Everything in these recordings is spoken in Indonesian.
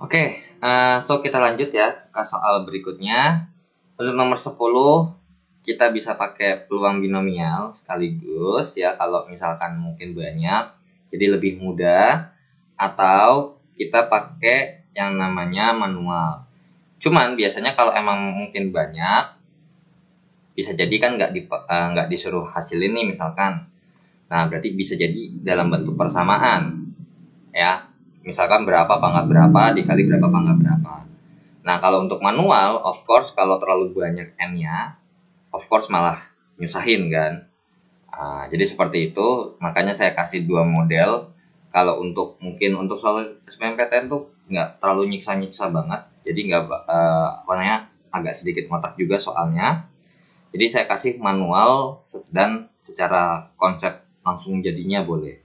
Oke, so kita lanjut ya ke soal berikutnya. Untuk nomor 10, kita bisa pakai peluang binomial sekaligus ya kalau misalkan mungkin banyak, jadi lebih mudah. Atau kita pakai yang namanya manual. Cuman biasanya kalau emang mungkin banyak, bisa jadi kan nggak disuruh hasilin nih misalkan. Nah, berarti bisa jadi dalam bentuk persamaan ya. Misalkan berapa pangkat berapa dikali berapa pangkat berapa. Nah, kalau untuk manual, of course kalau terlalu banyak n-nya, of course malah nyusahin kan. Jadi seperti itu, makanya saya kasih dua model. Kalau mungkin untuk soal SBMPTN tuh nggak terlalu nyiksa-nyiksa banget, jadi nggak agak sedikit ngotak juga soalnya. Jadi saya kasih manual dan secara konsep langsung jadinya boleh.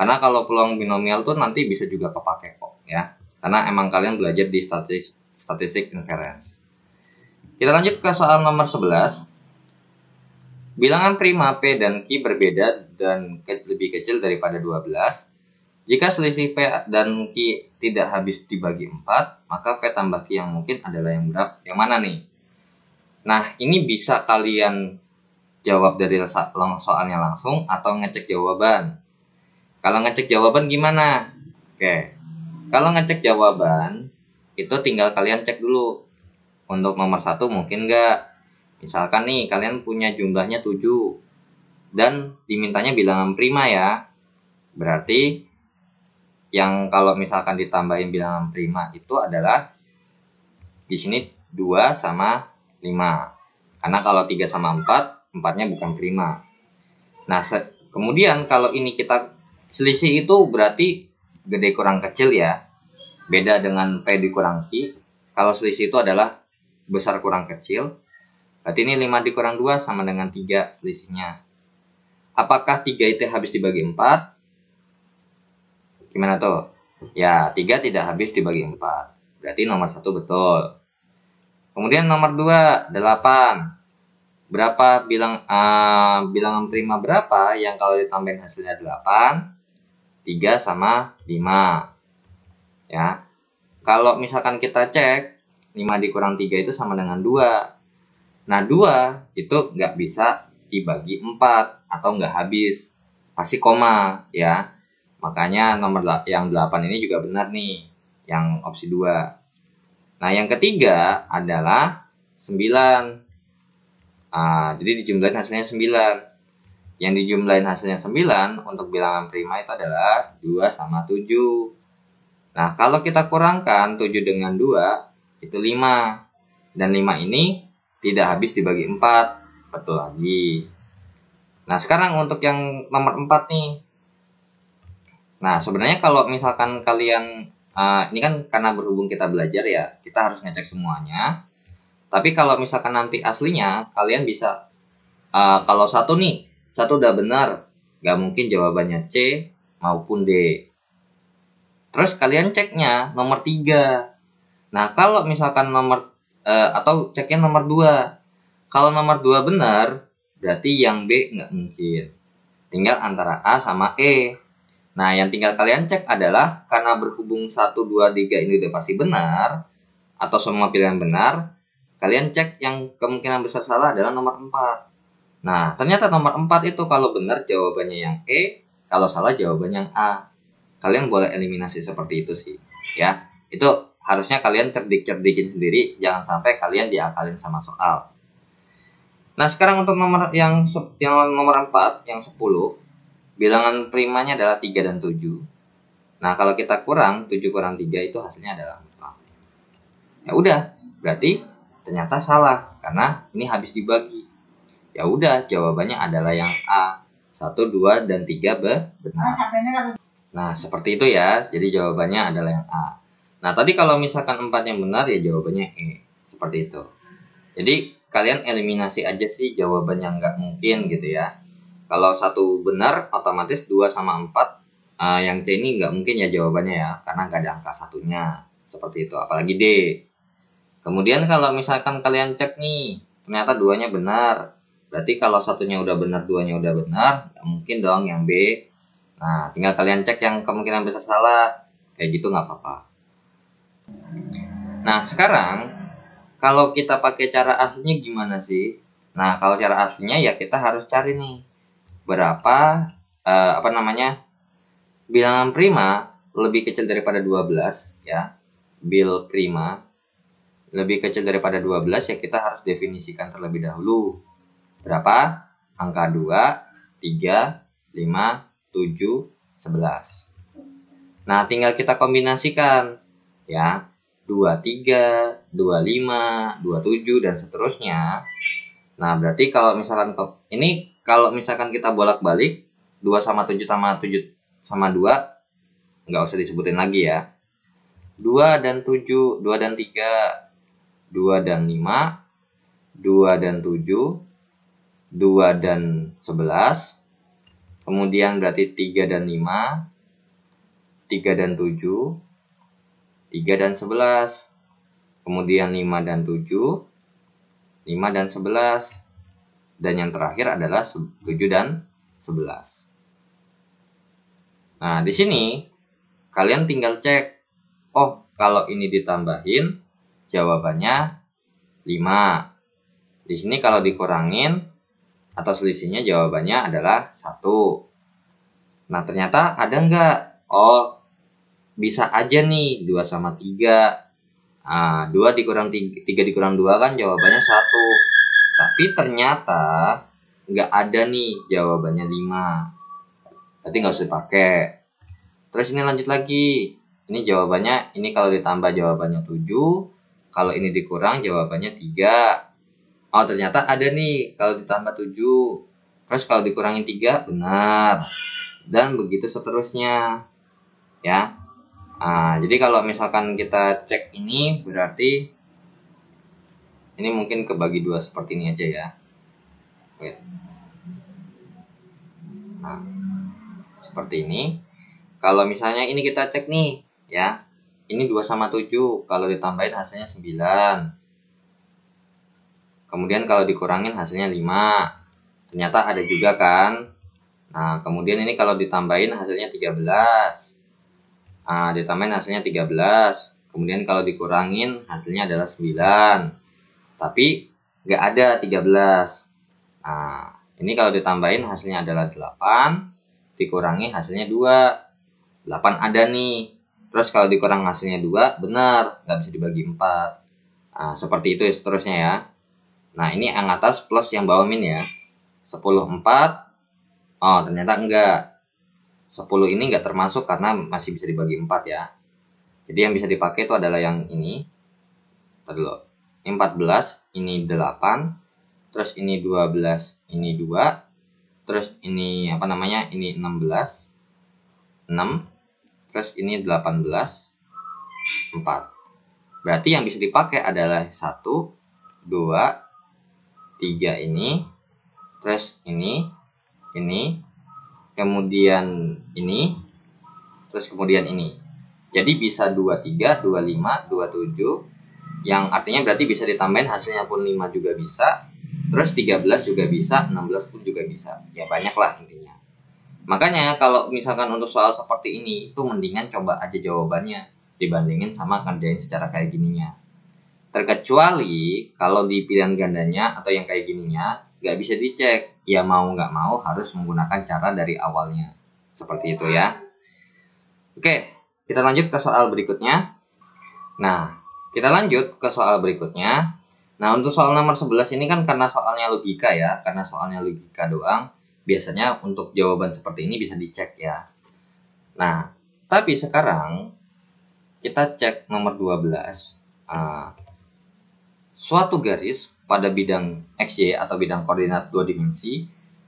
Karena kalau peluang binomial tuh nanti bisa juga kepake kok ya. Karena emang kalian belajar di statistik inference. Kita lanjut ke soal nomor 11. Bilangan prima P dan Q berbeda dan lebih kecil daripada 12. Jika selisih P dan Q tidak habis dibagi 4, maka P tambah Q yang mungkin adalah yang berapa? Yang mana nih? Nah, ini bisa kalian jawab dari soalnya langsung atau ngecek jawaban. Kalau ngecek jawaban gimana? Oke, kalau ngecek jawaban, itu tinggal kalian cek dulu. Untuk nomor 1 mungkin nggak. Misalkan nih, kalian punya jumlahnya 7. Dan dimintanya bilangan prima ya. Berarti, yang kalau misalkan ditambahin bilangan prima itu adalah di sini 2 sama 5. Karena kalau 3 sama 4, 4-nya bukan prima. Nah, kemudian kalau ini kita selisih itu berarti gede kurang kecil ya. Beda dengan P dikurang Q. Kalau selisih itu adalah besar kurang kecil. Berarti ini 5 dikurang 2 sama dengan 3 selisihnya. Apakah 3 itu habis dibagi 4? Gimana tuh? Ya, 3 tidak habis dibagi 4. Berarti nomor 1 betul. Kemudian nomor 2, 8. Berapa bilangan prima berapa yang kalau ditambahin hasilnya 8? 3 sama 5 ya. Kalau misalkan kita cek 5 dikurang 3 itu sama dengan 2. Nah, 2 itu nggak bisa dibagi 4 atau nggak habis, pasti koma ya. Makanya nomor yang 8 ini juga benar nih, yang opsi 2. Nah, yang ketiga adalah 9. Jadi dijumlahin hasilnya 9. Yang dijumlahin hasilnya 9 untuk bilangan prima itu adalah 2 sama 7. Nah, kalau kita kurangkan 7 dengan 2, itu 5. Dan 5 ini tidak habis dibagi 4. Betul lagi. Nah, sekarang untuk yang nomor 4 nih. Nah, sebenarnya kalau misalkan kalian, ini kan karena berhubung kita belajar ya, kita harus ngecek semuanya. Tapi kalau misalkan nanti aslinya, kalian bisa, kalau satu udah benar, nggak mungkin jawabannya C maupun D. Terus kalian ceknya nomor 3. Nah, kalau misalkan atau ceknya nomor 2. Kalau nomor 2 benar, berarti yang B nggak mungkin. Tinggal antara A sama E. Nah, yang tinggal kalian cek adalah karena berhubung 1, 2, 3 ini udah pasti benar, atau semua pilihan benar, kalian cek yang kemungkinan besar salah adalah nomor 4. Nah, ternyata nomor 4 itu kalau benar jawabannya yang E, kalau salah jawabannya yang A. Kalian boleh eliminasi seperti itu sih, ya. Itu harusnya kalian cerdikin sendiri, jangan sampai kalian diakalin sama soal. Nah, sekarang untuk nomor yang nomor 4, yang 10, bilangan primanya adalah 3 dan 7. Nah, kalau kita kurang 7 kurang 3 itu hasilnya adalah 4. Ya udah, berarti ternyata salah karena ini habis dibagi. Ya udah, jawabannya adalah yang A. 1, 2, dan 3 benar. Nah, seperti itu ya. Jadi jawabannya adalah yang A. Nah, tadi kalau misalkan 4 yang benar, ya jawabannya E. Seperti itu. Jadi, kalian eliminasi aja sih jawaban yang nggak mungkin gitu ya. Kalau 1 benar, otomatis 2 sama 4. Yang C ini nggak mungkin ya jawabannya ya. Karena nggak ada angka satunya. Seperti itu. Apalagi D. Kemudian kalau misalkan kalian cek nih, ternyata 2-nya benar. Berarti kalau satunya udah benar, 2-nya udah benar, nggak mungkin dong yang B. Nah, tinggal kalian cek yang kemungkinan besar salah. Kayak gitu nggak apa-apa. Nah, sekarang kalau kita pakai cara aslinya gimana sih? Nah, kalau cara aslinya ya kita harus cari nih berapa bilangan prima lebih kecil daripada 12 ya. Bil prima lebih kecil daripada 12 ya kita harus definisikan terlebih dahulu. Berapa? Angka 2, 3, 5, 7, 11. Nah, tinggal kita kombinasikan ya. 23, 25, 27 dan seterusnya. Nah, berarti kalau misalkan kita bolak-balik 2 sama 7 sama 2 nggak usah disebutin lagi ya. 2 dan 7, 2 dan 3, 2 dan 5, 2 dan 7, 2 dan 11. Kemudian berarti 3 dan 5, 3 dan 7, 3 dan 11. Kemudian 5 dan 7, 5 dan 11. Dan yang terakhir adalah 7 dan 11. Nah, di sini kalian tinggal cek. Oh, kalau ini ditambahin jawabannya 5. Di sini kalau dikurangin atau selisihnya jawabannya adalah 1. Nah, ternyata ada nggak? Oh, bisa aja nih 2 sama 3. 2 dikurang 3 dikurang 2 kan jawabannya 1. Tapi ternyata nggak ada nih jawabannya 5. Berarti nggak usah dipakai. Terus ini lanjut lagi. Ini jawabannya, ini kalau ditambah jawabannya 7. Kalau ini dikurang jawabannya 3. Oh, ternyata ada nih kalau ditambah 7. Terus kalau dikurangin 3 benar. Dan begitu seterusnya. Ya. Jadi kalau misalkan kita cek ini berarti ini mungkin kebagi 2 seperti ini aja ya. Wait. Nah, seperti ini. Kalau misalnya ini kita cek nih, ya. Ini 2 sama 7, kalau ditambahin hasilnya 9. Kemudian kalau dikurangin hasilnya 5. Ternyata ada juga kan. Nah, kemudian ini kalau ditambahin hasilnya 13. Ditambahin hasilnya 13. Kemudian kalau dikurangin hasilnya adalah 9. Tapi nggak ada 13. Nah, ini kalau ditambahin hasilnya adalah 8. Dikurangi hasilnya 2. 8 ada nih. Terus kalau dikurang hasilnya 2, benar. Nggak bisa dibagi 4. Nah, seperti itu ya seterusnya ya. Nah, ini yang atas plus yang bawah min ya. 10, 4. Oh, ternyata enggak. 10 ini enggak termasuk karena masih bisa dibagi 4 ya. Jadi yang bisa dipakai itu adalah yang ini. Tadi dulu. Ini 14, ini 8. Terus ini 12, ini 2. Terus ini ini 16. 6. Terus ini 18. 4. Berarti yang bisa dipakai adalah 1, 2, 3 ini. Terus ini. Kemudian ini. Terus kemudian ini. Jadi bisa 23, 25, 27. Yang artinya berarti bisa ditambahin hasilnya pun 5 juga bisa. Terus 13 juga bisa, 16 pun juga bisa. Ya banyak lah intinya. Makanya kalau misalkan untuk soal seperti ini, itu mendingan coba aja jawabannya dibandingin sama kerjain secara kayak gininya. Terkecuali kalau di pilihan gandanya atau yang kayak gininya nggak bisa dicek. Ya mau nggak mau harus menggunakan cara dari awalnya. Seperti itu ya. Oke, kita lanjut ke soal berikutnya. Nah, kita lanjut ke soal berikutnya. Nah, untuk soal nomor 11 ini kan karena soalnya logika ya. Karena soalnya logika doang. Biasanya untuk jawaban seperti ini bisa dicek ya. Nah, tapi sekarang kita cek nomor 12. Suatu garis pada bidang XY atau bidang koordinat 2 dimensi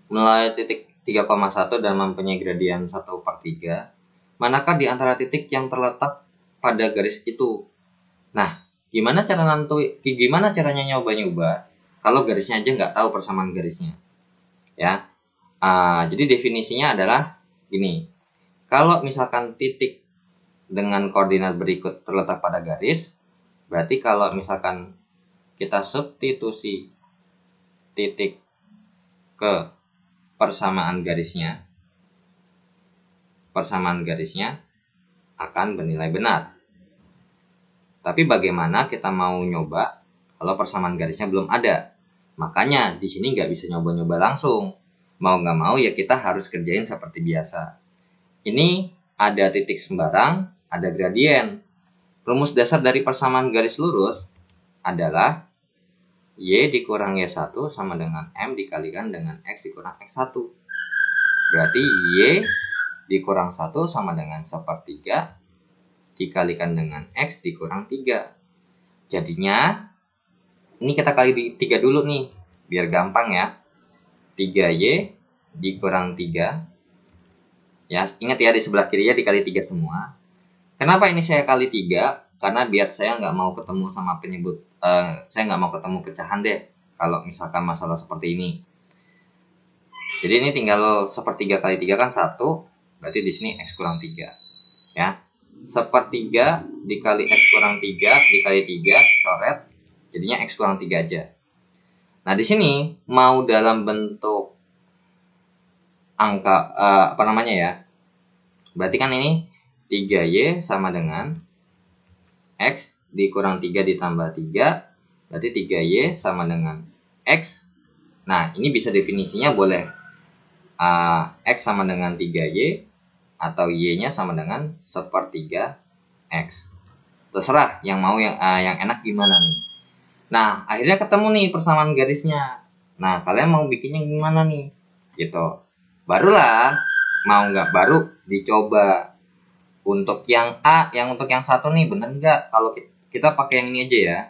melalui titik 3,1 dan mempunyai gradian 1/3. Manakah di antara titik yang terletak pada garis itu? Nah, gimana caranya nyoba kalau garisnya aja nggak tahu persamaan garisnya? Ya, jadi definisinya adalah gini. Kalau misalkan titik dengan koordinat berikut terletak pada garis, berarti kalau misalkan kita substitusi titik ke persamaan garisnya akan bernilai benar. Tapi bagaimana kita mau nyoba kalau persamaan garisnya belum ada? Makanya di sini nggak bisa nyoba-nyoba langsung. Mau nggak mau ya kita harus kerjain seperti biasa. Ini ada titik sembarang, ada gradien. Rumus dasar dari persamaan garis lurus adalah Y dikurang Y1 sama dengan M dikalikan dengan X dikurang X1. Berarti Y dikurang 1 sama dengan 1/3 dikalikan dengan X dikurang 3. Jadinya, ini kita kali 3 dulu nih, biar gampang ya. 3Y dikurang 3. Ya, ingat ya di sebelah kirinya dikali 3 semua. Kenapa ini saya kali 3? Karena biar saya nggak mau ketemu sama saya nggak mau ketemu pecahan deh kalau misalkan masalah seperti ini. Jadi ini tinggal 1/3 kali 3 kan 1, berarti di sini X kurang 3 ya. 1/3 dikali X kurang 3 dikali 3 coret, jadinya X kurang 3 aja. Nah di sini mau dalam bentuk angka apa namanya ya, berarti kan ini 3Y sama dengan X dikurang 3 ditambah 3, berarti 3Y sama dengan X. Nah ini bisa definisinya boleh X sama dengan 3Y atau Y-nya sama dengan 1/3 X. Terserah yang mau yang enak gimana nih. Nah, akhirnya ketemu nih persamaan garisnya. Nah, kalian mau bikinnya gimana nih? Gitu. Barulah mau nggak baru dicoba. Untuk yang A, untuk yang satu nih bener nggak? Kalau kita pakai yang ini aja ya.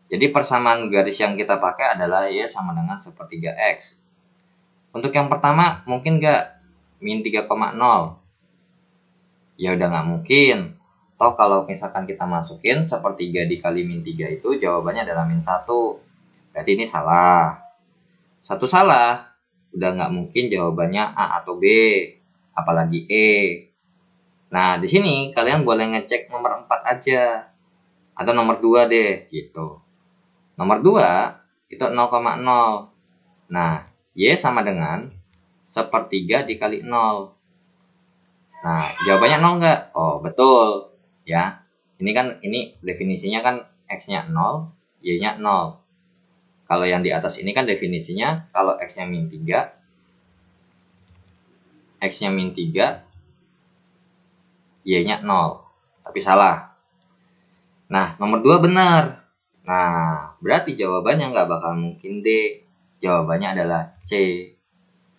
Jadi persamaan garis yang kita pakai adalah Y sama dengan 1/3 X. Untuk yang pertama mungkin nggak? Min 3,0. Ya udah nggak mungkin. Toh kalau misalkan kita masukin 1/3 dikali min 3 itu jawabannya adalah min 1. Berarti ini salah. Satu salah. Udah nggak mungkin jawabannya A atau B. Apalagi E. Nah di sini kalian boleh ngecek nomor 4 aja. Atau nomor 2 deh gitu. Nomor 2 itu 0,0. Nah Y sama dengan 1/3 dikali 0. Nah, jawabannya 0 nggak? Oh, betul. Ya. Ini definisinya kan X-nya 0, Y-nya 0. Kalau yang di atas ini kan definisinya kalau X-nya min 3, X-nya min 3, Y-nya 0. Tapi salah. Nah, nomor 2 benar. Nah, berarti jawabannya nggak bakal mungkin D. Jawabannya adalah C.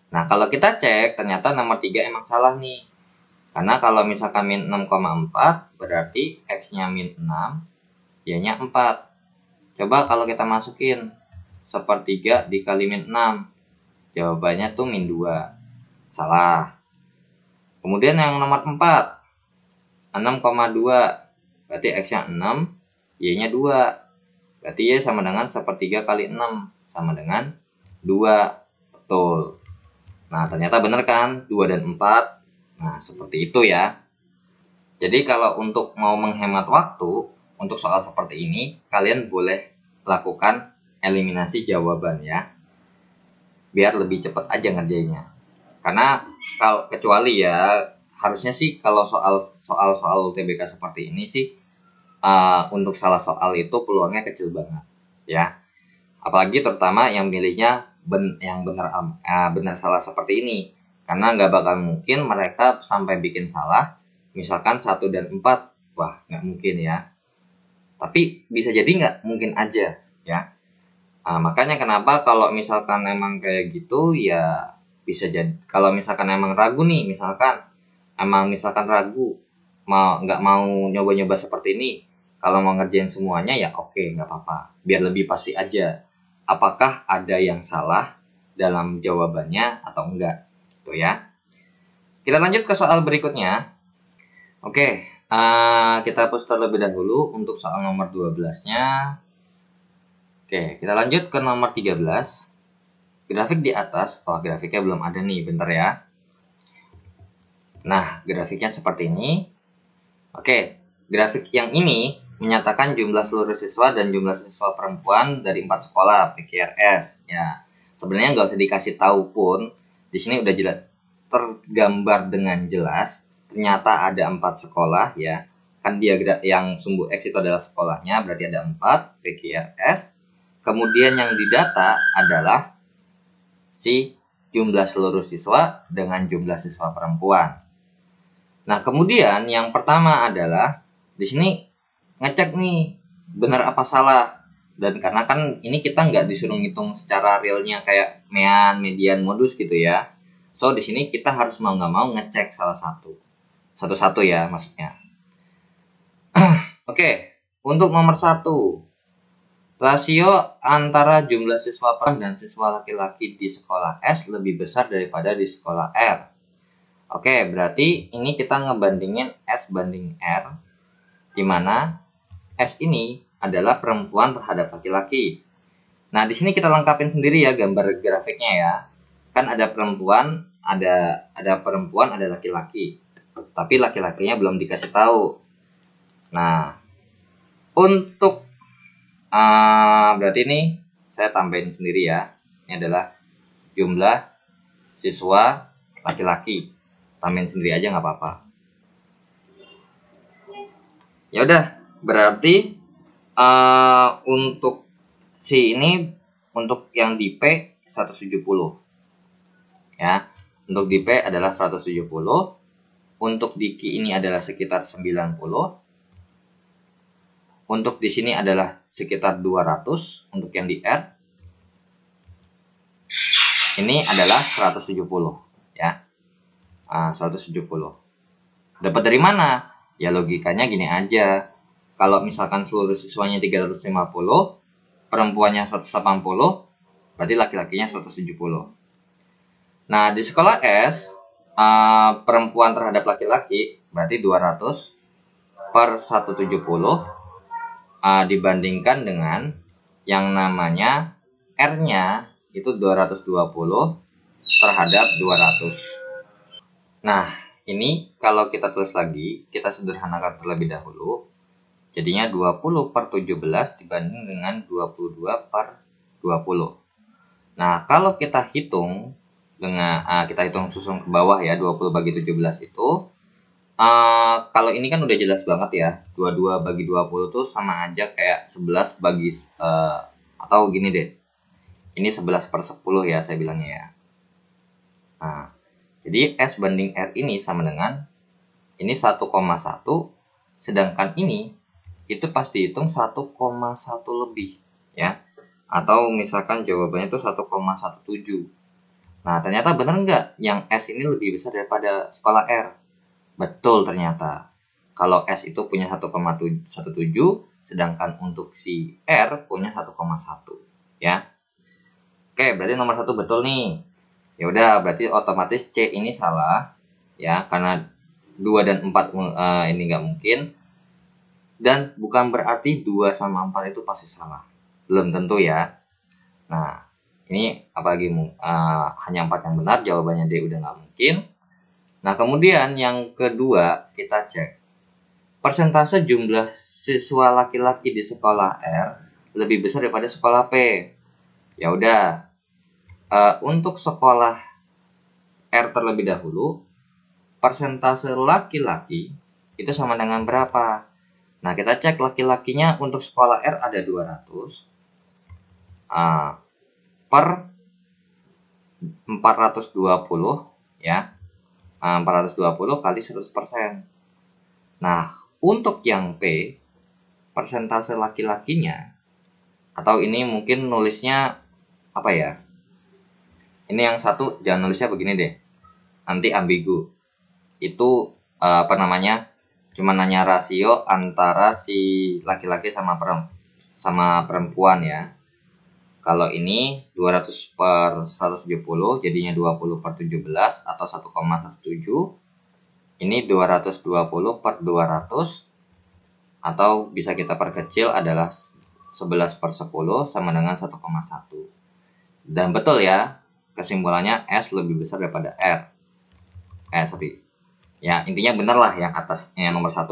Nah, kalau kita cek, ternyata nomor 3 emang salah nih. Karena kalau misalkan min 6,4, berarti X-nya min 6, Y-nya 4. Coba kalau kita masukin 1/3 dikali min 6, jawabannya tuh min 2. Salah. Kemudian yang nomor 4, 6,2, berarti X-nya 6, Y-nya 2. Berarti Y sama dengan 1/3 kali 6, sama dengan 2. Betul. Nah, ternyata benar kan? 2 dan 4. Nah, seperti itu ya. Jadi kalau untuk mau menghemat waktu, untuk soal seperti ini, kalian boleh lakukan eliminasi jawaban ya. Biar lebih cepat aja ngerjainnya. Karena kecuali ya, harusnya sih kalau soal UTBK seperti ini sih, untuk salah soal itu peluangnya kecil banget ya. Apalagi terutama yang milihnya yang benar salah seperti ini. Karena nggak bakal mungkin mereka sampai bikin salah, misalkan 1 dan 4, wah nggak mungkin ya. Tapi bisa jadi nggak mungkin aja ya. Makanya kenapa kalau misalkan emang kayak gitu ya bisa jadi. Kalau misalkan emang ragu nih, misalkan ragu, nggak mau nyoba-nyoba seperti ini, kalau mau ngerjain semuanya ya oke, nggak apa-apa. Biar lebih pasti aja, apakah ada yang salah dalam jawabannya atau enggak. Ya. Kita lanjut ke soal berikutnya. Oke, kita hapus terlebih dahulu untuk soal nomor 12-nya. Oke, kita lanjut ke nomor 13. Grafik di atas, grafiknya belum ada nih, bentar ya. Nah, grafiknya seperti ini. Oke, grafik yang ini menyatakan jumlah seluruh siswa dan jumlah siswa perempuan dari 4 sekolah PKRS. Ya, sebenarnya nggak usah dikasih tahu pun. Di sini udah jelas tergambar dengan jelas ternyata ada 4 sekolah ya. kan yang sumbu X itu adalah sekolahnya, berarti ada 4 PQRS. Kemudian yang didata adalah si jumlah seluruh siswa dengan jumlah siswa perempuan. Nah, kemudian yang pertama adalah di sini ngecek nih benar apa salah. Dan karena kan ini kita nggak disuruh ngitung secara realnya kayak mean, median, modus gitu ya. So di sini kita harus mau nggak mau ngecek salah satu-satu ya maksudnya. Oke, untuk nomor 1, rasio antara jumlah siswa perempuan dan siswa laki-laki di sekolah S lebih besar daripada di sekolah R. Oke, berarti ini kita ngebandingin S banding R, di mana S ini adalah perempuan terhadap laki-laki. Nah, di sini kita lengkapin sendiri ya gambar grafiknya ya. Kan ada perempuan, ada perempuan, ada laki-laki. Tapi laki-lakinya belum dikasih tahu. Nah, untuk berarti ini saya tambahin sendiri ya. Ini adalah jumlah siswa laki-laki. Tambahin sendiri aja nggak apa-apa. Ya udah, berarti untuk si ini, untuk yang di P 170 ya. Untuk di P adalah 170. Untuk di Q ini adalah sekitar 90. Untuk di sini adalah sekitar 200. Untuk yang di R ini adalah 170 ya. 170. Dapat dari mana? Ya logikanya gini aja. Kalau misalkan seluruh siswanya 350, perempuannya 180, berarti laki-lakinya 170. Nah, di sekolah S, perempuan terhadap laki-laki berarti 200 per 170 dibandingkan dengan yang namanya R-nya itu 220 terhadap 200. Nah, ini kalau kita tulis lagi, kita sederhanakan terlebih dahulu. Jadinya 20 per 17 dibanding dengan 22 per 20. Nah, kalau kita hitung dengan kita hitung susun ke bawah ya, 20 bagi 17 itu kalau ini kan udah jelas banget ya. 22 bagi 20 tuh sama aja kayak 11 bagi atau gini deh. Ini 11 per 10 ya saya bilangnya ya. Nah, jadi S banding R ini sama dengan ini 1,1, sedangkan ini itu pasti hitung 1,1 lebih ya. Atau misalkan jawabannya itu 1,17. Nah, ternyata benar nggak yang S ini lebih besar daripada sekolah R? Betul ternyata. Kalau S itu punya 1,17, sedangkan untuk si R punya 1,1 ya. Oke, berarti nomor 1 betul nih. Ya udah, berarti otomatis C ini salah ya, karena 2 dan 4 ini nggak mungkin. Dan bukan berarti 2 sama 4 itu pasti salah. Belum tentu ya. Nah, ini apalagi hanya 4 yang benar, jawabannya D udah nggak mungkin. Nah, kemudian yang kedua kita cek persentase jumlah siswa laki-laki di sekolah R lebih besar daripada sekolah P. Ya udah, untuk sekolah R terlebih dahulu, persentase laki-laki itu sama dengan berapa? Nah, kita cek laki-lakinya untuk sekolah R ada 200 per 420 ya. 420 kali 100%. Nah, untuk yang P, persentase laki-lakinya, atau ini mungkin nulisnya apa ya? Ini yang satu jangan nulisnya begini deh, nanti ambigu. Itu apa namanya? Cuma nanya rasio antara si laki-laki sama perempuan ya. Kalau ini 200 per 170 jadinya 20 per 17 atau 1,17. Ini 220 per 200 atau bisa kita perkecil adalah 11 per 10 sama dengan 1,1. Dan betul ya, kesimpulannya S lebih besar daripada R. Sorry. Ya, intinya benar lah yang atas, yang nomor 1.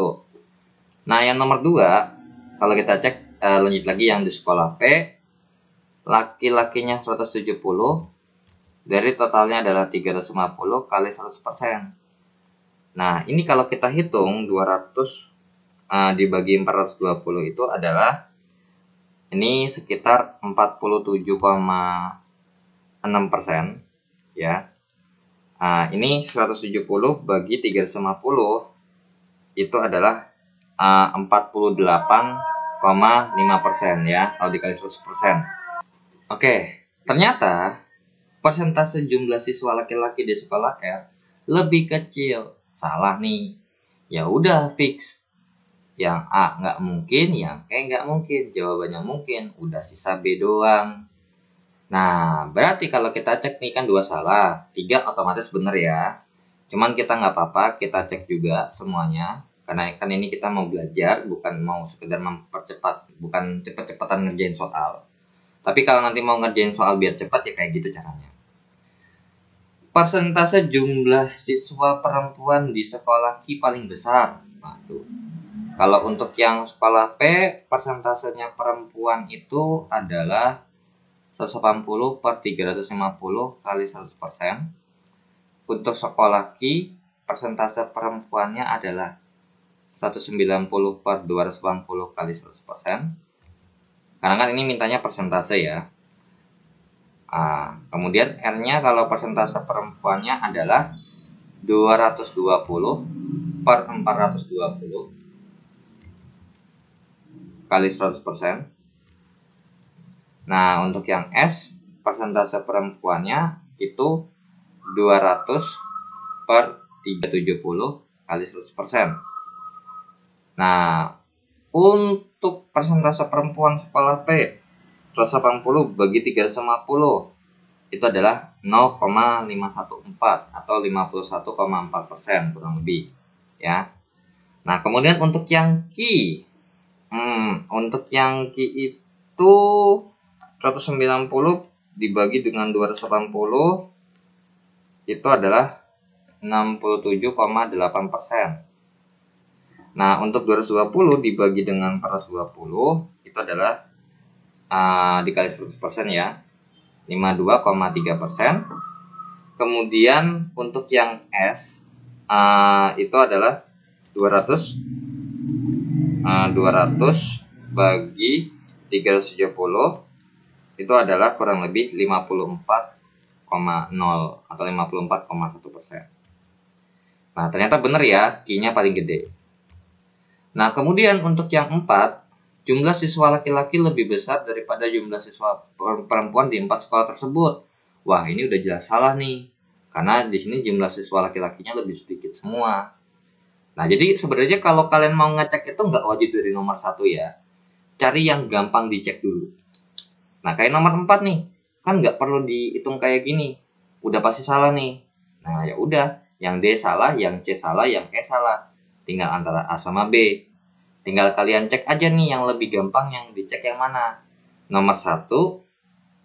Nah, yang nomor 2, kalau kita cek lanjut lagi yang di sekolah P, laki-lakinya 170, dari totalnya adalah 350 kali 100%. Nah, ini kalau kita hitung 200 dibagi 420 itu adalah ini sekitar 47,6% ya. Ini 170 bagi 350 itu adalah 48,5% ya, kalau dikali 100%. Oke, ternyata persentase jumlah siswa laki-laki di sekolah R lebih kecil. Salah nih. Ya udah fix. Yang A nggak mungkin, yang E nggak mungkin. Jawabannya mungkin. Udah sisa B doang. Nah, berarti kalau kita cek nih kan 2 salah, 3 otomatis bener ya. Cuman kita nggak apa-apa, kita cek juga semuanya. Karena kan ini kita mau belajar, bukan mau sekedar mempercepat, bukan cepet-cepetan ngerjain soal. Tapi kalau nanti mau ngerjain soal biar cepat ya kayak gitu caranya. Persentase jumlah siswa perempuan di sekolah Q paling besar. Waduh. Kalau untuk yang sekolah P, persentasenya perempuan itu adalah 180 per 350 kali 100%. Untuk sekolah Q, persentase perempuannya adalah 190 per 280 kali 100%. Karena kan ini mintanya persentase ya. Kemudian R-nya kalau persentase perempuannya adalah 220 per 420 kali 100%. Nah, untuk yang S, persentase perempuannya itu 200 per 370 kali 100%. Nah, untuk persentase perempuan sekolah P 180 bagi 350 itu adalah 0,514 atau 51,4% kurang lebih ya. Nah, kemudian untuk yang Q, untuk yang Q itu 190 dibagi dengan 280 itu adalah 67,8%. Nah, untuk 220 dibagi dengan 420 itu adalah dikali 100% ya, 52,3%. Kemudian untuk yang S itu adalah 200 bagi 370 itu adalah kurang lebih 54,0 atau 54,1%. Nah, ternyata benar ya, Q-nya paling gede. Nah, kemudian untuk yang 4, jumlah siswa laki-laki lebih besar daripada jumlah siswa perempuan di 4 sekolah tersebut. Wah, ini udah jelas salah nih. Karena di sini jumlah siswa laki-lakinya lebih sedikit semua. Nah, jadi sebenarnya kalau kalian mau ngecek itu nggak wajib dari nomor 1 ya. Cari yang gampang dicek dulu. Nah, kayak nomor 4 nih. Kan nggak perlu dihitung kayak gini. Udah pasti salah nih. Nah, ya udah. Yang D salah, yang C salah, yang E salah. Tinggal antara A sama B. Tinggal kalian cek aja nih yang lebih gampang yang dicek yang mana. Nomor 1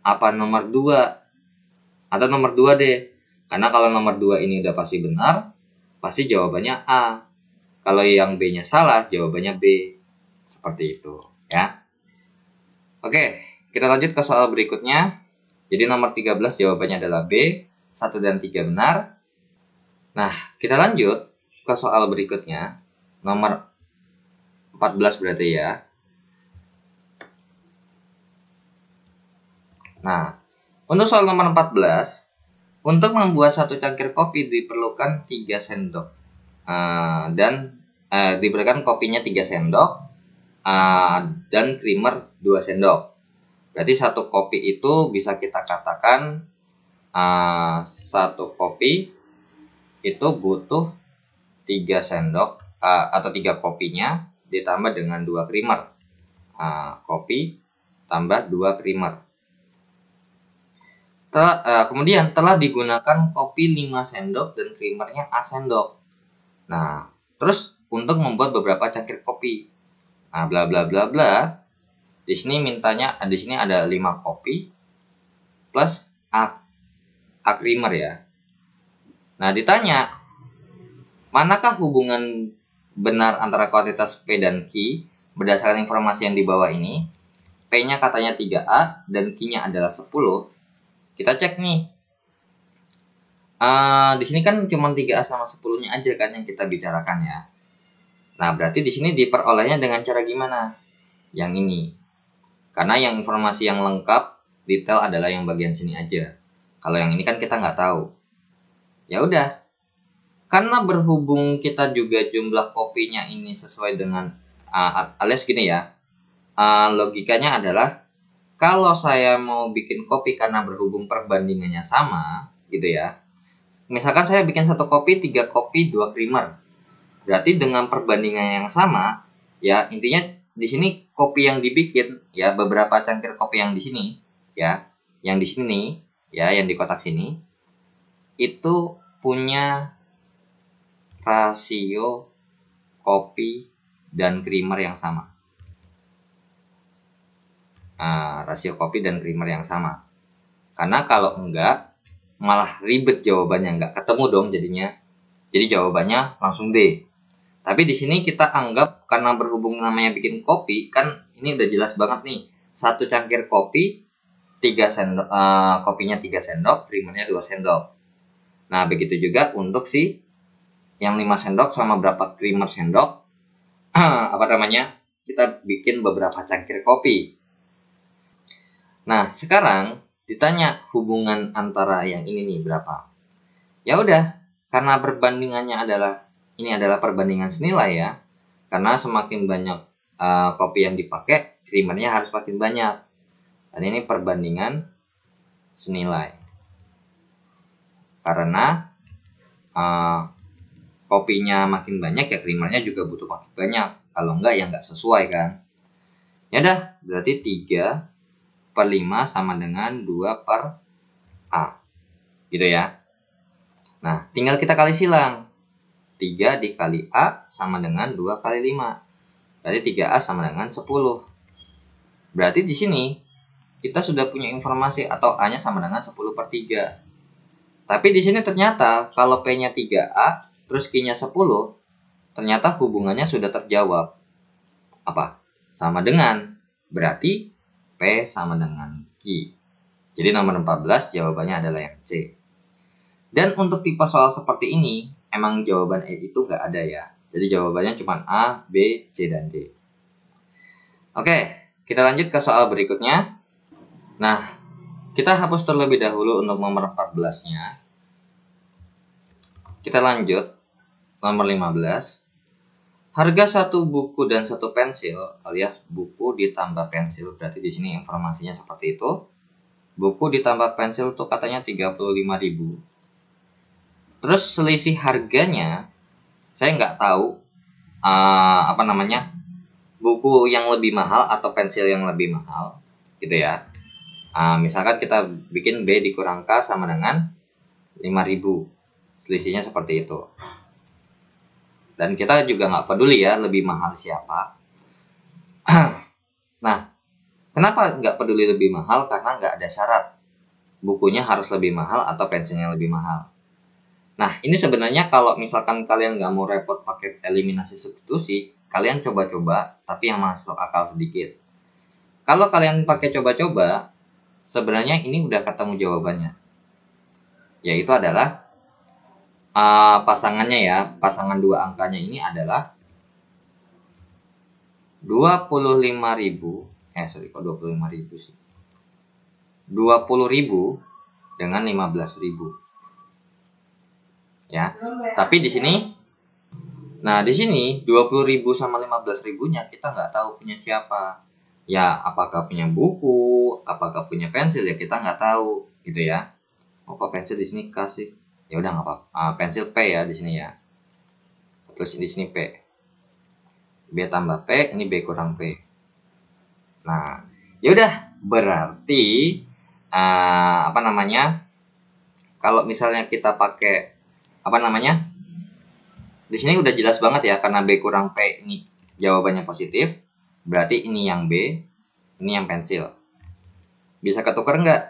apa nomor 2? Atau nomor 2 deh. Karena kalau nomor 2 ini udah pasti benar, pasti jawabannya A. Kalau yang B-nya salah, jawabannya B. Seperti itu ya. Oke, kita lanjut ke soal berikutnya. Jadi nomor 13 jawabannya adalah B. 1 dan 3 benar. Nah, kita lanjut ke soal berikutnya. Nomor 14 berarti ya. Nah, untuk soal nomor 14, untuk membuat satu cangkir kopi diperlukan 3 sendok. Dan diperlukan kopinya 3 sendok dan creamer 2 sendok. Berarti satu kopi itu bisa kita katakan satu kopi itu butuh 3 sendok atau 3 kopinya ditambah dengan 2 creamer. Kopi tambah 2 creamer. Kemudian telah digunakan kopi 5 sendok dan creamernya A sendok. Nah, terus untuk membuat beberapa cangkir kopi. Nah, bla bla bla bla. Di sini mintanya di sini ada 5 kopi plus A creamer ya. Nah, ditanya manakah hubungan benar antara kuantitas P dan Q berdasarkan informasi yang di bawah ini. P-nya katanya 3A dan Q-nya adalah 10. Kita cek nih. Di sini kan cuma 3A sama 10-nya aja kan yang kita bicarakan ya. Nah, berarti di sini diperolehnya dengan cara gimana? Yang ini. Karena yang informasi yang lengkap, detail adalah yang bagian sini aja. Kalau yang ini kan kita nggak tahu. Ya udah. Karena berhubung kita juga jumlah kopinya ini sesuai dengan alias gini ya. Logikanya adalah kalau saya mau bikin kopi karena berhubung perbandingannya sama, gitu ya. Misalkan saya bikin 1 kopi, 3 kopi, 2 creamer. Berarti dengan perbandingan yang sama, ya intinya di sini kopi yang dibikin, ya beberapa cangkir kopi yang di sini, ya, yang di sini, ya, yang di kotak sini, itu punya rasio kopi dan creamer yang sama. Rasio kopi dan creamer yang sama. Karena kalau enggak, malah ribet jawabannya, enggak ketemu dong jadinya. Jadi jawabannya langsung D. Tapi di sini kita anggap karena berhubung namanya bikin kopi, kan ini udah jelas banget nih. 1 cangkir kopi, 3 sendok, kopinya 3 sendok, creamernya 2 sendok. Nah, begitu juga untuk si yang 5 sendok sama berapa creamer sendok, kita bikin beberapa cangkir kopi. Nah, sekarang ditanya hubungan antara yang ini nih berapa. Ya udah, karena perbandingannya ini adalah perbandingan senilai ya. Karena semakin banyak kopi yang dipakai, creamernya harus makin banyak. Dan ini perbandingan senilai. Karena kopinya makin banyak ya creamernya juga butuh makin banyak. Kalau enggak ya enggak sesuai kan. Ya udah, berarti 3/5 sama dengan 2/A. Gitu ya. Nah, tinggal kita kali silang. 3 dikali A sama dengan 2 kali 5. Berarti 3A sama dengan 10. Berarti di sini kita sudah punya informasi atau A-nya sama dengan 10/3. Tapi di sini ternyata kalau P-nya 3A, terus Q-nya 10, ternyata hubungannya sudah terjawab. Apa? Sama dengan. Berarti P sama dengan Q. Jadi nomor 14 jawabannya adalah yang C. Dan untuk tipe soal seperti ini, emang jawaban E itu nggak ada ya. Jadi jawabannya cuma A, B, C, dan D. Oke, kita lanjut ke soal berikutnya. Nah, kita hapus terlebih dahulu untuk nomor 14-nya. Kita lanjut, nomor 15. Harga 1 buku dan 1 pensil, alias buku ditambah pensil, berarti di sini informasinya seperti itu. Buku ditambah pensil itu katanya 35.000. Terus selisih harganya, saya nggak tahu buku yang lebih mahal atau pensil yang lebih mahal, gitu ya. Misalkan kita bikin B dikurang K sama dengan 5.000, selisihnya seperti itu. Dan kita juga nggak peduli ya lebih mahal siapa. Nah, kenapa nggak peduli lebih mahal? Karena nggak ada syarat bukunya harus lebih mahal atau pensilnya lebih mahal. Nah, ini sebenarnya kalau misalkan kalian nggak mau repot pakai eliminasi substitusi, kalian coba-coba, tapi yang masuk akal sedikit. Kalau kalian pakai coba-coba, sebenarnya ini udah ketemu jawabannya. Yaitu adalah pasangannya ya, pasangan 2 angkanya ini adalah 25.000, kok 25.000 sih? 20.000 dengan 15.000. Ya. Tapi di sini 20.000 sama 15.000-nya kita nggak tahu punya siapa. Ya, apakah punya buku, apakah punya pensil ya kita nggak tahu gitu ya. Oh, kok pensil di sini kasih. Ya udah nggak apa-apa. Pensil P ya di sini ya. Terus di sini P. B tambah P, ini B kurang P. Nah, ya udah berarti kalau misalnya kita pakai di sini udah jelas banget ya, karena B kurang P ini jawabannya positif, berarti ini yang B, ini yang pensil. Bisa ketukar nggak?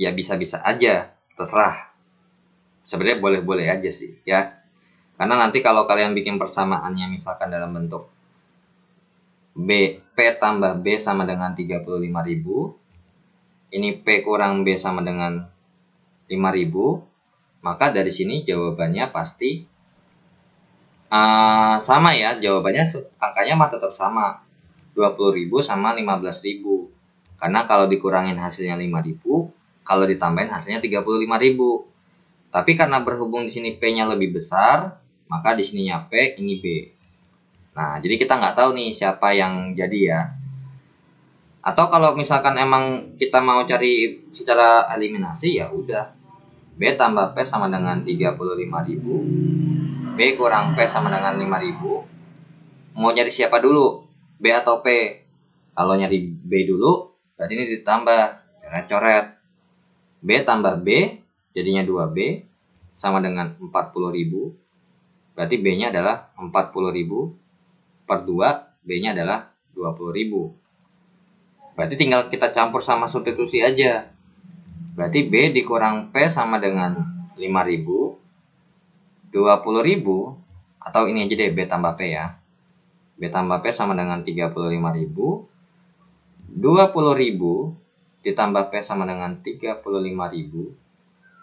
Ya bisa-bisa aja, terserah. Sebenarnya boleh-boleh aja sih ya. Karena nanti kalau kalian bikin persamaannya misalkan dalam bentuk P tambah B sama dengan 35.000, ini P kurang B sama dengan 5.000, maka dari sini jawabannya pasti Sama ya, jawabannya angkanya mah tetap sama. 20.000 sama 15.000. Karena kalau dikurangin hasilnya 5.000, kalau ditambahin hasilnya 35.000. Tapi karena berhubung di sini P-nya lebih besar, maka di sininya P, ini B. Nah, jadi kita nggak tahu nih siapa yang jadi ya. Atau kalau misalkan emang kita mau cari secara eliminasi, ya udah. B tambah P sama dengan 35.000. B kurang P sama dengan 5.000. Mau nyari siapa dulu? B atau P? Kalau nyari B dulu, berarti ini ditambah. Coret-coret. B tambah B, jadinya 2B, sama dengan 40.000. Berarti B-nya adalah 40.000 per 2, B-nya adalah 20.000. Berarti tinggal kita campur sama substitusi aja. Berarti B dikurang P sama dengan 5.000, 20.000, atau ini aja deh, B tambah P ya. B tambah P sama dengan 35.000, 20.000 ditambah P sama dengan 35.000,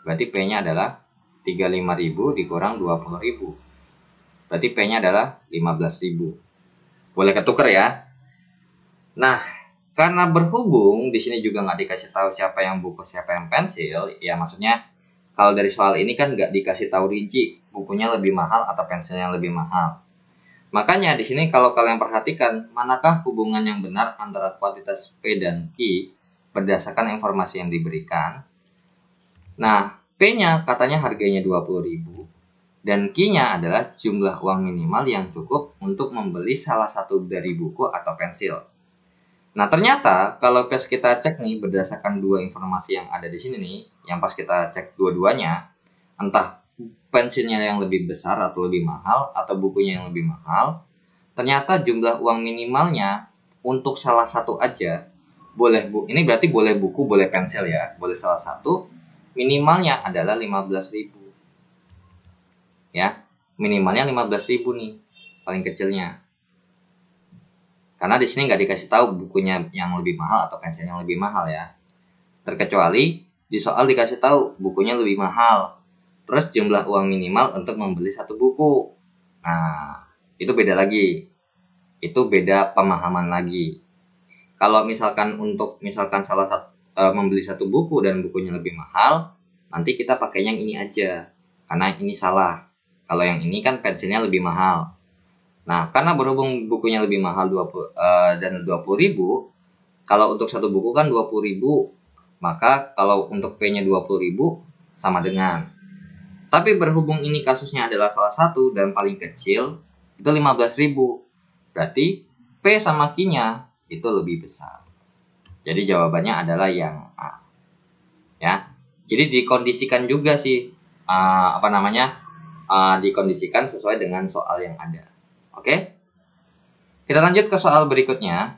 berarti P-nya adalah 35.000 dikurang 20.000. Berarti P-nya adalah 15.000. Boleh ketuker ya. Nah, karena berhubung di sini juga nggak dikasih tahu siapa yang buku, siapa yang pensil, ya maksudnya kalau dari soal ini kan nggak dikasih tahu rinci bukunya lebih mahal atau pensilnya lebih mahal. Makanya di sini kalau kalian perhatikan, manakah hubungan yang benar antara kuantitas P dan Q berdasarkan informasi yang diberikan. Nah, P-nya katanya harganya 20.000 dan Q-nya adalah jumlah uang minimal yang cukup untuk membeli salah satu dari buku atau pensil. Nah, ternyata kalau pas kita cek nih berdasarkan dua informasi yang ada di sini nih, yang pas kita cek dua-duanya, entah pensilnya yang lebih besar atau lebih mahal atau bukunya yang lebih mahal, ternyata jumlah uang minimalnya untuk salah satu aja boleh ini berarti boleh buku, boleh pensil ya, boleh salah satu, minimalnya adalah 15.000. Ya, minimalnya 15.000 nih, paling kecilnya. Karena di sini nggak dikasih tahu bukunya yang lebih mahal atau pensilnya yang lebih mahal ya. Terkecuali di soal dikasih tahu bukunya lebih mahal. Terus jumlah uang minimal untuk membeli satu buku. Nah, itu beda lagi. Itu beda pemahaman lagi. Kalau misalkan untuk salah satu membeli satu buku dan bukunya lebih mahal, nanti kita pakainya yang ini aja. Karena ini salah. Kalau yang ini kan pensilnya lebih mahal. Nah, karena berhubung bukunya lebih mahal 20.000, kalau untuk satu buku kan 20.000, maka kalau untuk P-nya 20.000 sama dengan. Tapi berhubung ini kasusnya adalah salah satu dan paling kecil, itu 15.000. Berarti P sama Q-nya itu lebih besar. Jadi jawabannya adalah yang A. Ya. Jadi dikondisikan juga sih dikondisikan sesuai dengan soal yang ada. Oke? Kita lanjut ke soal berikutnya.